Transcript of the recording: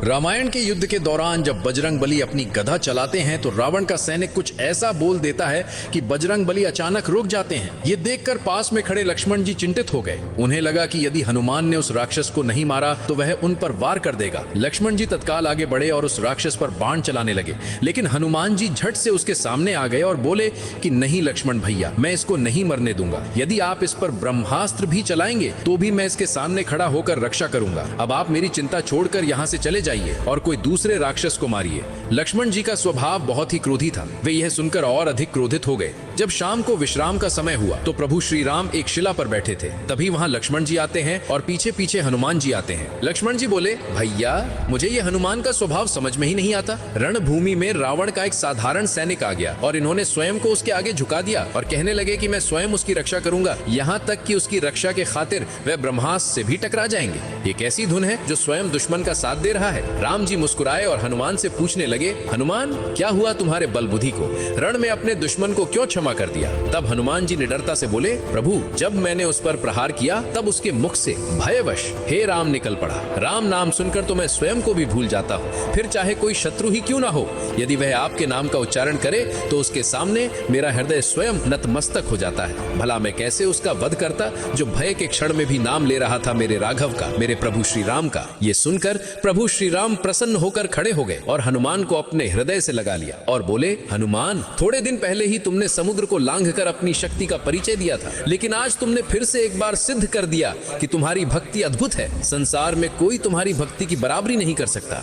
रामायण के युद्ध के दौरान जब बजरंगबली अपनी गदा चलाते हैं तो रावण का सैनिक कुछ ऐसा बोल देता है कि बजरंगबली अचानक रुक जाते हैं। ये देखकर पास में खड़े लक्ष्मण जी चिंतित हो गए। उन्हें लगा कि यदि हनुमान ने उस राक्षस को नहीं मारा तो वह उन पर वार कर देगा। लक्ष्मण जी तत्काल आगे बढ़े और उस राक्षस पर बाण चलाने लगे, लेकिन हनुमान जी झट से उसके सामने आ गए और बोले कि नहीं लक्ष्मण भैया, मैं इसको नहीं मरने दूंगा। यदि आप इस पर ब्रह्मास्त्र भी चलाएंगे तो भी मैं इसके सामने खड़ा होकर रक्षा करूंगा। अब आप मेरी चिंता छोड़कर यहाँ से चले जाइए और कोई दूसरे राक्षस को मारिए। लक्ष्मण जी का स्वभाव बहुत ही क्रोधी था। वे यह सुनकर और अधिक क्रोधित हो गए। जब शाम को विश्राम का समय हुआ तो प्रभु श्री राम एक शिला पर बैठे थे। तभी वहां लक्ष्मण जी आते हैं और पीछे पीछे हनुमान जी आते हैं। लक्ष्मण जी बोले, भैया मुझे ये हनुमान का स्वभाव समझ में ही नहीं आता। रणभूमि में रावण का एक साधारण सैनिक आ गया और इन्होंने स्वयं को उसके आगे झुका दिया और कहने लगे कि मैं स्वयं उसकी रक्षा करूंगा, यहाँ तक कि उसकी रक्षा के खातिर वह ब्रह्मास्त्र से भी टकरा जाएंगे। ये कैसी धुन है जो स्वयं दुश्मन का साथ दे रहा है। राम जी मुस्कुराए और हनुमान से पूछने लगे, हनुमान क्या हुआ तुम्हारे बल बुद्धि को? रण में अपने दुश्मन को क्यों क्षमा कर दिया? तब हनुमान जी निडरता से बोले, प्रभु जब मैंने उस पर प्रहार किया तब उसके मुख से भयवश हे राम निकल पड़ा। राम नाम सुनकर तो मैं स्वयं को भी भूल जाता हूँ, फिर चाहे कोई शत्रु ही क्यों ना हो। यदि वह आपके नाम का उच्चारण करे तो उसके सामने मेरा हृदय स्वयं नतमस्तक हो जाता है। भला मैं कैसे उसका वध करता जो भय के क्षण में भी नाम ले रहा था मेरे राघव का, मेरे प्रभु श्री राम का। ये सुनकर प्रभु श्री राम प्रसन्न होकर खड़े हो गए और हनुमान को अपने हृदय से लगा लिया और बोले, हनुमान थोड़े दिन पहले ही तुमने समुद्र को लांघकर अपनी शक्ति का परिचय दिया था, लेकिन आज तुमने फिर से एक बार सिद्ध कर दिया कि तुम्हारी भक्ति अद्भुत है। संसार में कोई तुम्हारी भक्ति की बराबरी नहीं कर सकता।